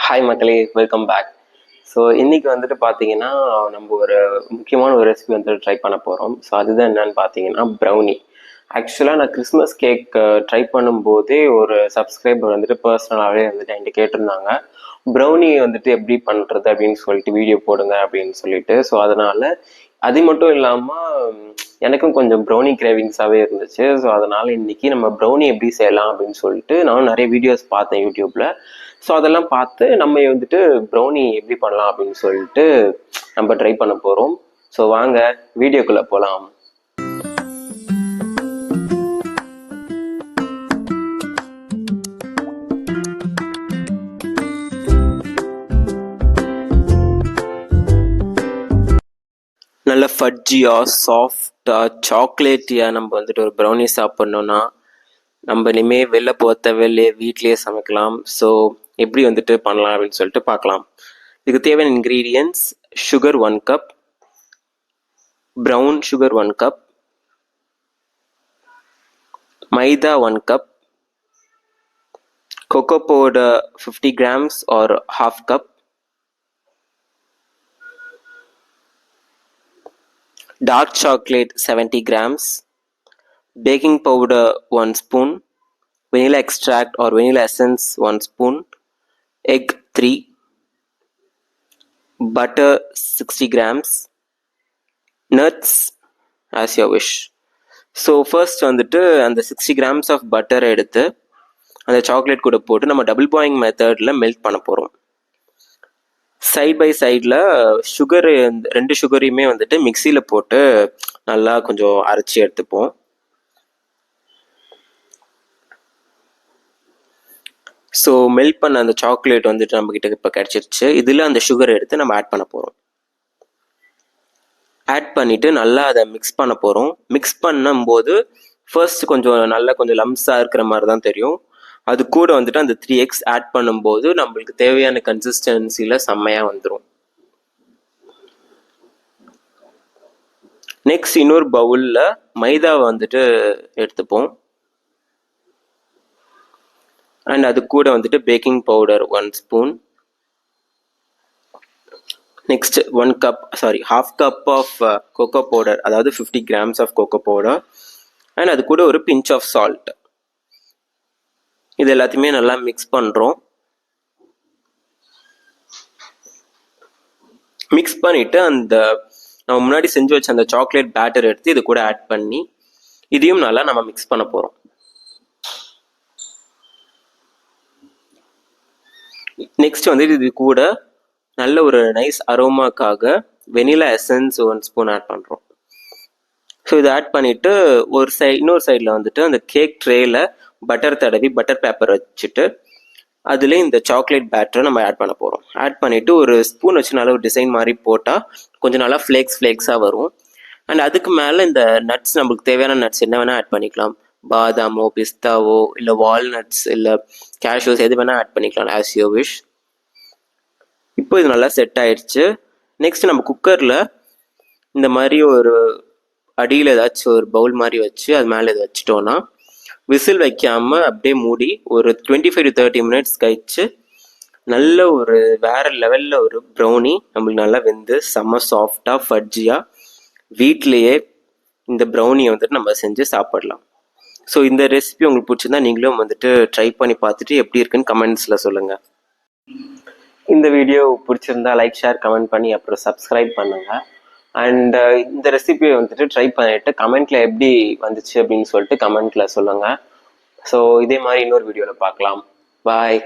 Hi மக்களே, welcome back. So இன்றைக்கி வந்துட்டு பார்த்தீங்கன்னா நம்ம ஒரு முக்கியமான ஒரு ரெசிபி வந்துட்டு ட்ரை பண்ண போகிறோம். ஸோ அதுதான் என்னன்னு பார்த்தீங்கன்னா ப்ரௌனி. ஆக்சுவலாக நான் கிறிஸ்மஸ் கேக் ட்ரை பண்ணும்போதே ஒரு சப்ஸ்கிரைபர் வந்துட்டு பர்சனலாகவே வந்துட்டு என்கிட்ட கேட்டிருந்தாங்க, ப்ரௌனி வந்துட்டு எப்படி பண்ணுறது அப்படின்னு சொல்லிட்டு வீடியோ போடுங்க அப்படின்னு சொல்லிட்டு. ஸோ அதனால் அது மட்டும் இல்லாமல் எனக்கும் கொஞ்சம் ப்ரௌனி கிரேவிங்ஸாகவே இருந்துச்சு. ஸோ அதனால் இன்றைக்கி நம்ம ப்ரௌனி எப்படி செய்யலாம் அப்படின்னு சொல்லிட்டு நானும் நிறைய வீடியோஸ் பார்த்தேன் யூடியூப்பில். ஸோ அதெல்லாம் பார்த்து நம்ம வந்துட்டு ப்ரௌனி எப்படி பண்ணலாம் அப்படின்னு சொல்லிட்டு நம்ம ட்ரை பண்ண போகிறோம். ஸோ வாங்க வீடியோக்குள்ளே போகலாம். நல்ல ஃபட்ஜியாக சாஃப்டாக சாக்லேட்டியாக நம்ம வந்துட்டு ஒரு ப்ரௌனி சாப்பிட்ணுன்னா நம்ம இனிமேல் வெளில போக தேவையில்லையே, வீட்லேயே சமைக்கலாம். ஸோ எப்படி வந்துட்டு பண்ணலாம் அப்படின்னு சொல்லிட்டு பார்க்கலாம். இதுக்கு தேவையான ingredients: sugar 1 cup, brown sugar 1 cup, maida 1 cup, cocoa powder 50 grams or half cup, dark chocolate 70 grams, baking powder 1 spoon, vanilla extract or vanilla essence 1 spoon, egg 3, butter 60 grams, nuts as your wish. So first வந்துட்டு அந்த 60 grams of பட்டரை எடுத்து அந்த chocolate கூட போட்டு நம்ம double boiling மெத்தடில் melt பண்ண போகிறோம். சைட் பை சைடில் சுகரு, 2 சுகரையுமே வந்துட்டு மிக்சியில் போட்டு நல்லா கொஞ்சம் அரைச்சி எடுத்துப்போம். ஸோ மெல்ட் பண்ண அந்த சாக்லேட் வந்துட்டு நம்மக்கிட்ட இப்போ கிடச்சிருச்சு. இதில் அந்த சுகரை எடுத்து நம்ம ஆட் பண்ண போகிறோம். ஆட் பண்ணிவிட்டு நல்லா அதை மிக்ஸ் பண்ண போகிறோம். மிக்ஸ் பண்ணும்போது ஃபர்ஸ்ட் கொஞ்சம் லம்ஸாக இருக்கிற மாதிரி தான் தெரியும். அது கூட வந்துட்டு அந்த 3x ஆட் பண்ணும்போது நம்மளுக்கு தேவையான கன்சிஸ்டன்சியில் செம்மையாக வந்துடும். நெக்ஸ்ட் இன்னொரு பவுலில் மைதாவை வந்துட்டு எடுத்துப்போம். அண்ட் அது கூட வந்துட்டு baking powder 1 spoon. Next half cup of cocoa powder, அதாவது 50 grams of cocoa powder. And அது கூட ஒரு பிஞ்ச் ஆஃப் சால்ட். இது எல்லாத்தையுமே நல்லா மிக்ஸ் பண்ணுறோம். மிக்ஸ் பண்ணிவிட்டு அந்த நம்ம முன்னாடி செஞ்சு வச்ச அந்த சாக்லேட் பேட்டர் எடுத்து இது கூட ஆட் பண்ணி இதையும் நல்லா நம்ம மிக்ஸ் பண்ண போகிறோம். நெக்ஸ்ட் வந்துட்டு இது கூட நல்ல ஒரு நைஸ் அரோமாக்காக வெனிலா எசன்ஸ் 1 ஸ்பூன் ஆட் பண்ணுறோம். ஸோ இதை ஆட் பண்ணிவிட்டு இன்னொரு சைடில் வந்துட்டு அந்த கேக் ட்ரேயில் பட்டர் தடவி பட்டர் பேப்பர் வச்சுட்டு அதில் இந்த சாக்லேட் பேட்டரை நம்ம ஆட் பண்ண போகிறோம். ஆட் பண்ணிவிட்டு ஒரு ஸ்பூன் வச்சு நல்லா ஒரு டிசைன் மாதிரி போட்டால் கொஞ்சம் நல்லா ஃப்ளேக்ஸாக வரும். அண்ட் அதுக்கு மேலே இந்த நட்ஸ், நம்மளுக்கு தேவையான நட்ஸ் என்ன வேணால் ஆட் பண்ணிக்கலாம். பாதாமோ, பிஸ்தாவோ, இல்லை வால்நட்ஸ், இல்லை கேஷ்யூஸ், எது வேணால் ஆட் பண்ணிக்கலாம் ஆஸ் யூ விஷ். இப்போ இது நல்லா செட் ஆயிடுச்சு. நெக்ஸ்ட் நம்ம குக்கரில் இந்த மாதிரி ஒரு அடியில் ஏதாச்சும் ஒரு பவுல் மாதிரி வச்சு அது மேலே இதை வச்சுட்டோன்னா விசில் வைக்காமல் அப்படியே மூடி ஒரு 25 to 30 minutes கழிச்சு நல்ல ஒரு வேறு லெவலில் ஒரு ப்ரௌனி நம்மளுக்கு நல்லா வெந்து செம்ம சாஃப்டாக ஃபட்ஜியாக வீட்டிலையே இந்த ப்ரௌனியை வந்துட்டு நம்ம செஞ்சு சாப்பிடலாம். ஸோ இந்த ரெசிபி உங்களுக்கு பிடிச்சிருந்தா நீங்களும் வந்துட்டு ட்ரை பண்ணி பார்த்துட்டு எப்படி இருக்குன்னு கமெண்ட்ஸில் சொல்லுங்கள். இந்த வீடியோ பிடிச்சிருந்தா லைக், ஷேர், கமெண்ட் பண்ணி அப்புறம் சப்ஸ்கிரைப் பண்ணுங்கள். அண்ட் இந்த ரெசிபியை வந்துட்டு ட்ரை பண்ணிவிட்டு கமெண்ட்டில் எப்படி வந்துச்சு அப்படின்னு சொல்லிட்டு கமெண்ட்டில் சொல்லுங்கள். ஸோ இதே மாதிரி இன்னொரு வீடியோவில் பார்க்கலாம். பாய்.